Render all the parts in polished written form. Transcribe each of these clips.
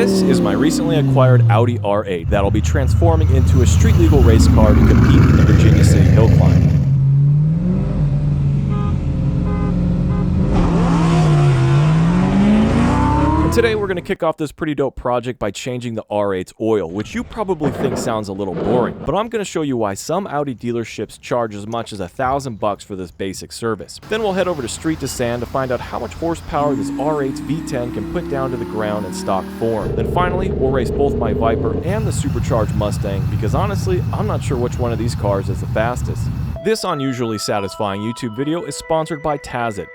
This is my recently acquired Audi R8 that'll be transforming into a street-legal race car to compete in the Virginia City Hill Climb. Today we're going to kick off this pretty dope project by changing the R8's oil, which you probably think sounds a little boring, but I'm going to show you why some Audi dealerships charge as much as $1,000 for this basic service. Then we'll head over to Street to Sand to find out how much horsepower this R8's V10 can put down to the ground in stock form. Then finally, we'll race both my Viper and the Supercharged Mustang, because honestly, I'm not sure which one of these cars is the fastest. This unusually satisfying YouTube video is sponsored by Tazit,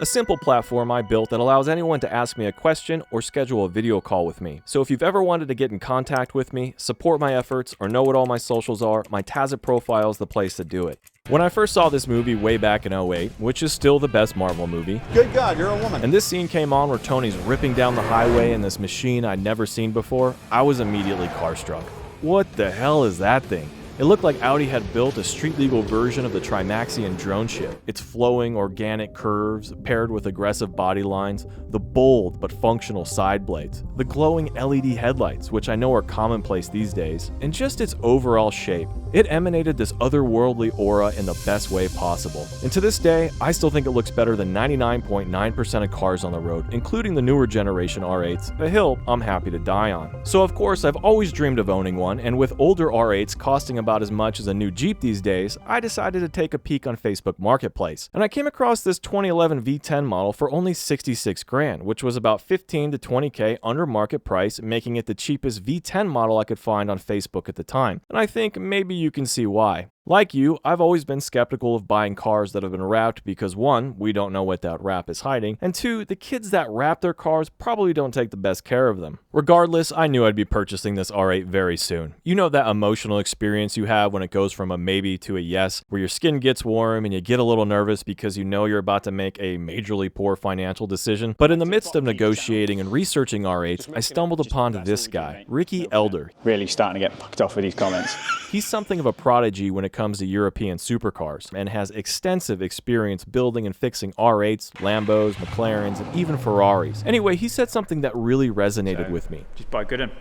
a simple platform I built that allows anyone to ask me a question or schedule a video call with me. So if you've ever wanted to get in contact with me, support my efforts, or know what all my socials are, my Tazit profile is the place to do it. When I first saw this movie way back in 2008, which is still the best Marvel movie. Good God, you're a woman. And this scene came on where Tony's ripping down the highway in this machine I'd never seen before, I was immediately car-struck. What the hell is that thing? It looked like Audi had built a street-legal version of the Trimaxion drone ship. Its flowing, organic curves, paired with aggressive body lines, the bold but functional side blades, the glowing LED headlights, which I know are commonplace these days, and just its overall shape. It emanated this otherworldly aura in the best way possible. And to this day, I still think it looks better than 99.9% of cars on the road, including the newer generation R8s, a hill I'm happy to die on. So of course, I've always dreamed of owning one, and with older R8s costing about as much as a new Jeep these days, I decided to take a peek on Facebook Marketplace. And I came across this 2011 V10 model for only 66 grand, which was about 15 to 20k under market price, making it the cheapest V10 model I could find on Facebook at the time. And I think maybe you can see why. Like you, I've always been skeptical of buying cars that have been wrapped because 1, we don't know what that wrap is hiding, and 2, the kids that wrap their cars probably don't take the best care of them. Regardless, I knew I'd be purchasing this R8 very soon. You know that emotional experience you have when it goes from a maybe to a yes, where your skin gets warm and you get a little nervous because you know you're about to make a majorly poor financial decision. But in the midst of negotiating and researching R8s, I stumbled upon this guy, Ricky Elder. Really starting to get fucked off with these comments. He's something of a prodigy when it comes to European supercars, and has extensive experience building and fixing R8s, Lambos, McLarens, and even Ferraris. Anyway, he said something that really resonated with me. Just buy good and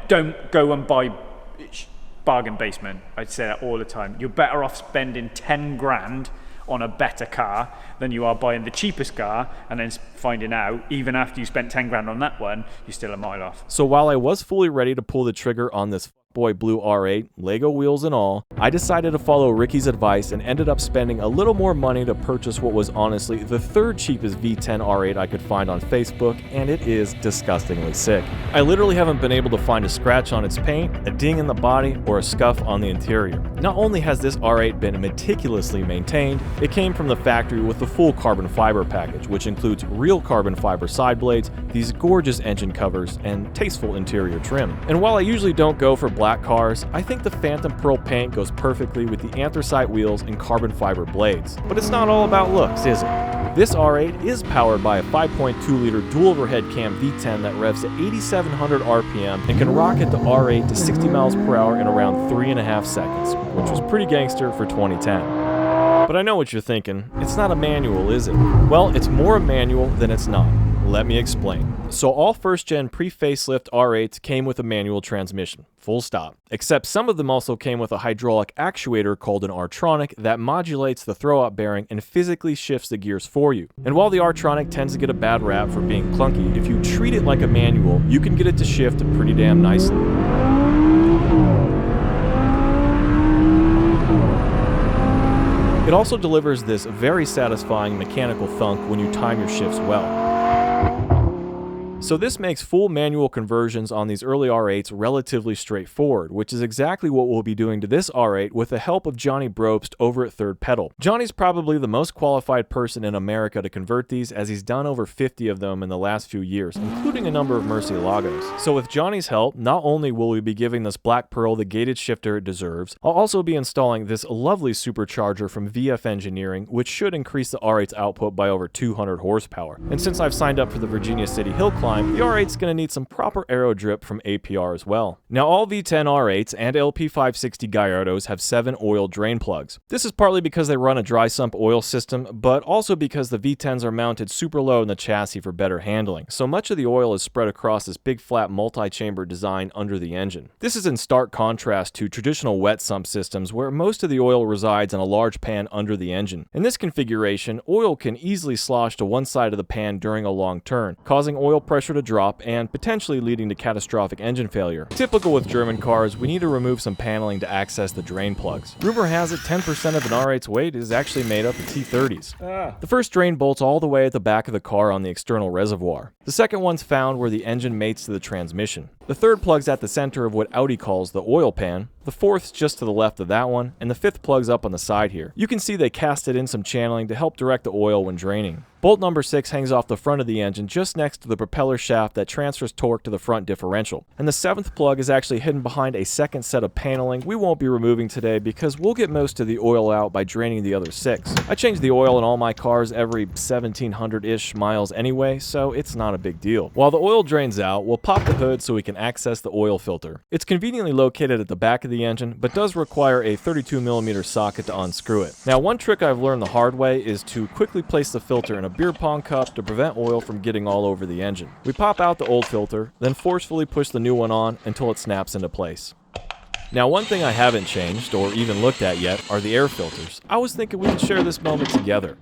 don't go and buy bargain basement. I'd say that all the time. You're better off spending 10 grand on a better car than you are buying the cheapest car and then finding out, even after you spent 10 grand on that one, you're still a mile off. So while I was fully ready to pull the trigger on this boy blue R8, Lego wheels and all, I decided to follow Ricky's advice and ended up spending a little more money to purchase what was honestly the third cheapest V10 R8 I could find on Facebook, and it is disgustingly sick. I literally haven't been able to find a scratch on its paint, a ding in the body, or a scuff on the interior. Not only has this R8 been meticulously maintained, it came from the factory with the full carbon fiber package, which includes real carbon fiber side blades, these gorgeous engine covers, and tasteful interior trim. And while I usually don't go for black cars, I think the Phantom Pearl paint goes perfectly with the anthracite wheels and carbon fiber blades. But it's not all about looks, is it? This R8 is powered by a 5.2-liter dual overhead cam V10 that revs to 8,700 RPM and can rocket the R8 to 60 miles per hour in around 3.5 seconds, which was pretty gangster for 2010. But I know what you're thinking, it's not a manual, is it? Well, it's more a manual than it's not. Let me explain. So all first-gen pre-facelift R8s came with a manual transmission, full stop. Except some of them also came with a hydraulic actuator called an R-tronic that modulates the throwout bearing and physically shifts the gears for you. And while the R-tronic tends to get a bad rap for being clunky, if you treat it like a manual, you can get it to shift pretty damn nicely. It also delivers this very satisfying mechanical thunk when you time your shifts well. So this makes full manual conversions on these early R8s relatively straightforward, which is exactly what we'll be doing to this R8 with the help of Johnny Brobst over at Third Pedal. Johnny's probably the most qualified person in America to convert these, as he's done over 50 of them in the last few years, including a number of Murcielagos. So with Johnny's help, not only will we be giving this Black Pearl the gated shifter it deserves, I'll also be installing this lovely supercharger from VF Engineering, which should increase the R8's output by over 200 horsepower. And since I've signed up for the Virginia City Hill Climb, time, the R8's going to need some proper aero drip from APR as well. Now all V10 R8s and LP560 Gallardos have 7 oil drain plugs. This is partly because they run a dry sump oil system, but also because the V10s are mounted super low in the chassis for better handling, so much of the oil is spread across this big flat multi-chamber design under the engine. This is in stark contrast to traditional wet sump systems where most of the oil resides in a large pan under the engine. In this configuration, oil can easily slosh to one side of the pan during a long turn, causing oil pressure to drop and potentially leading to catastrophic engine failure. Typical with German cars, we need to remove some paneling to access the drain plugs. Rumor has it 10% of an R8's weight is actually made up of T30s. The first drain bolt's all the way at the back of the car on the external reservoir. The second one's found where the engine mates to the transmission. The third plug's at the center of what Audi calls the oil pan, the fourth's just to the left of that one, and the fifth plug's up on the side here. You can see they casted in some channeling to help direct the oil when draining. Bolt number 6 hangs off the front of the engine just next to the propeller shaft that transfers torque to the front differential. And the 7th plug is actually hidden behind a second set of paneling we won't be removing today because we'll get most of the oil out by draining the other 6. I change the oil in all my cars every 1700-ish miles anyway, so it's not a big deal. While the oil drains out, we'll pop the hood so we can access the oil filter. It's conveniently located at the back of the engine, but does require a 32mm socket to unscrew it. Now, one trick I've learned the hard way is to quickly place the filter in a beer pong cup to prevent oil from getting all over the engine. We pop out the old filter, then forcefully push the new one on until it snaps into place. Now, one thing I haven't changed or even looked at yet are the air filters. I was thinking we could share this moment together.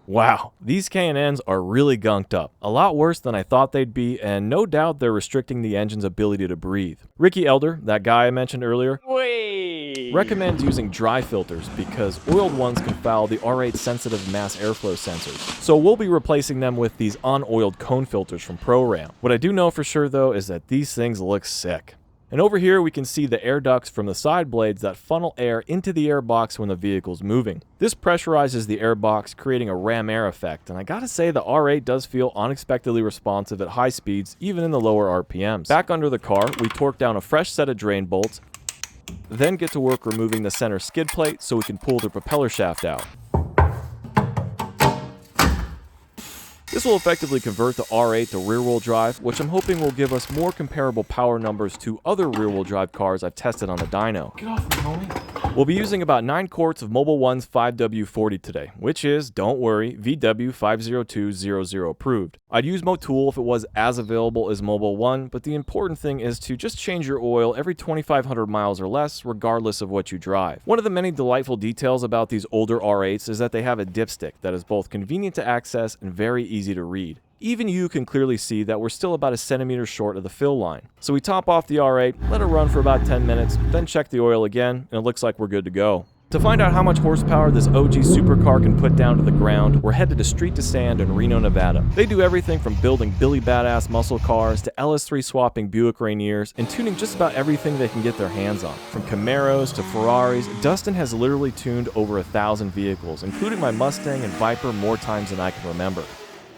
Wow, these K&Ns are really gunked up. A lot worse than I thought they'd be, and no doubt they're restricting the engine's ability to breathe. Ricky Elder, that guy I mentioned earlier, recommends using dry filters because oiled ones can foul the R8 sensitive mass airflow sensors. So we'll be replacing them with these unoiled cone filters from ProRam. What I do know for sure though is that these things look sick. And over here we can see the air ducts from the side blades that funnel air into the airbox when the vehicle's moving. This pressurizes the airbox, creating a ram air effect, and I gotta say the R8 does feel unexpectedly responsive at high speeds, even in the lower RPMs. Back under the car, we torque down a fresh set of drain bolts, then get to work removing the center skid plate so we can pull the propeller shaft out. This will effectively convert the R8 to rear-wheel drive, which I'm hoping will give us more comparable power numbers to other rear-wheel drive cars I've tested on the dyno. Get off me, homie. We'll be using about 9 quarts of Mobil 1's 5W40 today, which is, don't worry, VW50200 approved. I'd use Motul if it was as available as Mobil 1, but the important thing is to just change your oil every 2,500 miles or less, regardless of what you drive. One of the many delightful details about these older R8s is that they have a dipstick that is both convenient to access and very easy to read. Even you can clearly see that we're still about a centimeter short of the fill line. So we top off the R8, let it run for about 10 minutes, then check the oil again, and it looks like we're good to go. To find out how much horsepower this OG supercar can put down to the ground, we're headed to Street to Sand in Reno, Nevada. They do everything from building Billy Badass muscle cars to LS3 swapping Buick Rainiers and tuning just about everything they can get their hands on. From Camaros to Ferraris, Dustin has literally tuned over 1,000 vehicles, including my Mustang and Viper more times than I can remember.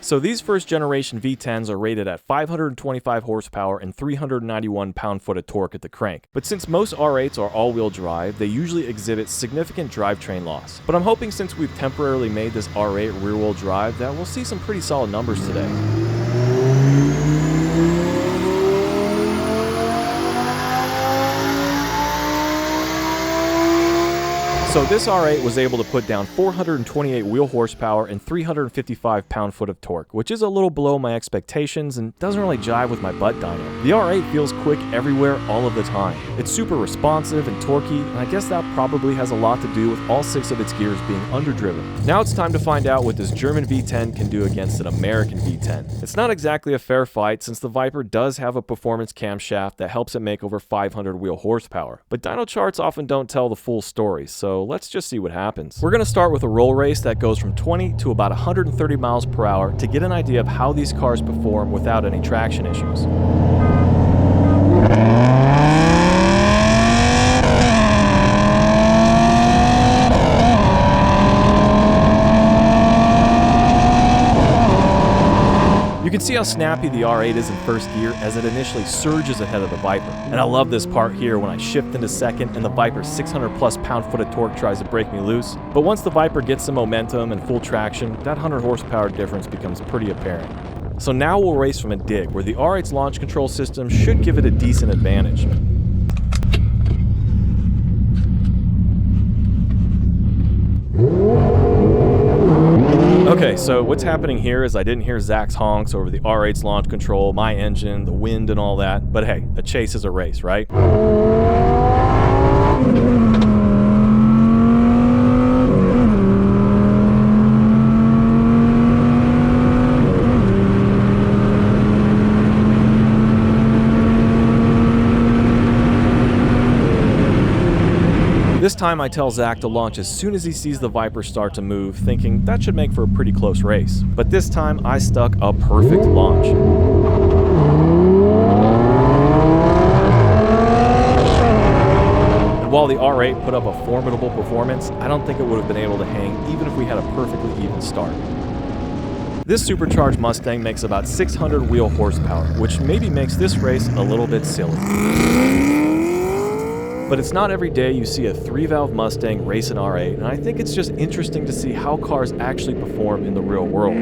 So these first generation V10s are rated at 525 horsepower and 391 pound-foot of torque at the crank. But since most R8s are all-wheel drive, they usually exhibit significant drivetrain loss. But I'm hoping since we've temporarily made this R8 rear-wheel drive that we'll see some pretty solid numbers today. So this R8 was able to put down 428 wheel horsepower and 355 pound-foot of torque, which is a little below my expectations and doesn't really jive with my butt dyno. The R8 feels quick everywhere all of the time. It's super responsive and torquey, and I guess that probably has a lot to do with all 6 of its gears being underdriven. Now it's time to find out what this German V10 can do against an American V10. It's not exactly a fair fight since the Viper does have a performance camshaft that helps it make over 500 wheel horsepower. But dyno charts often don't tell the full story, so let's just see what happens. We're going to start with a roll race that goes from 20 to about 130 miles per hour to get an idea of how these cars perform without any traction issues. You can see how snappy the R8 is in first gear as it initially surges ahead of the Viper. And I love this part here when I shift into second and the Viper's 600 plus pound-foot of torque tries to break me loose. But once the Viper gets some momentum and full traction, that 100 horsepower difference becomes pretty apparent. So now we'll race from a dig, where the R8's launch control system should give it a decent advantage. Okay, so what's happening here is I didn't hear Zach's honks over the R8's launch control, my engine, the wind and all that, but hey, a chase is a race, right? This time I tell Zach to launch as soon as he sees the Viper start to move, thinking that should make for a pretty close race. But this time I stuck a perfect launch. And while the R8 put up a formidable performance, I don't think it would have been able to hang even if we had a perfectly even start. This supercharged Mustang makes about 600 wheel horsepower, which maybe makes this race a little bit silly. But it's not every day you see a 3-valve Mustang race an R8, and I think it's just interesting to see how cars actually perform in the real world.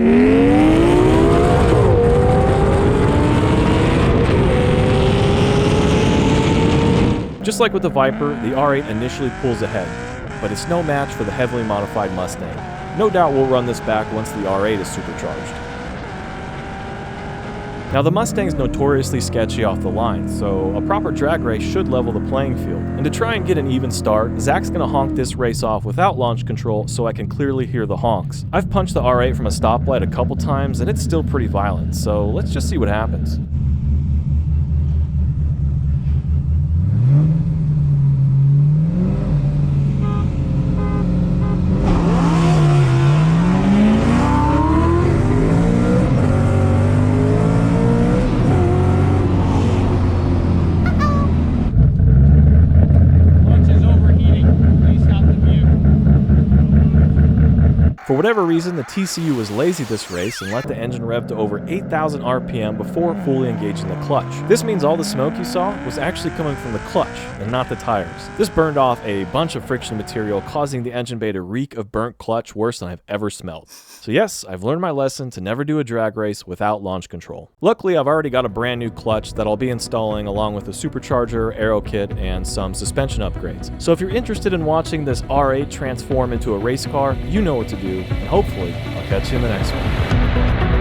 Just like with the Viper, the R8 initially pulls ahead, but it's no match for the heavily modified Mustang. No doubt we'll run this back once the R8 is supercharged. Now the Mustang's notoriously sketchy off the line, so a proper drag race should level the playing field. And to try and get an even start, Zach's gonna honk this race off without launch control so I can clearly hear the honks. I've punched the R8 from a stoplight a couple times and it's still pretty violent, so let's just see what happens. For whatever reason, the TCU was lazy this race and let the engine rev to over 8,000 RPM before fully engaging the clutch. This means all the smoke you saw was actually coming from the clutch and not the tires. This burned off a bunch of friction material, causing the engine bay to reek of burnt clutch worse than I've ever smelled. So yes, I've learned my lesson to never do a drag race without launch control. Luckily, I've already got a brand new clutch that I'll be installing along with a Supercharger Aero Kit and some suspension upgrades. So if you're interested in watching this R8 transform into a race car, you know what to do. And hopefully, I'll catch you in the next one.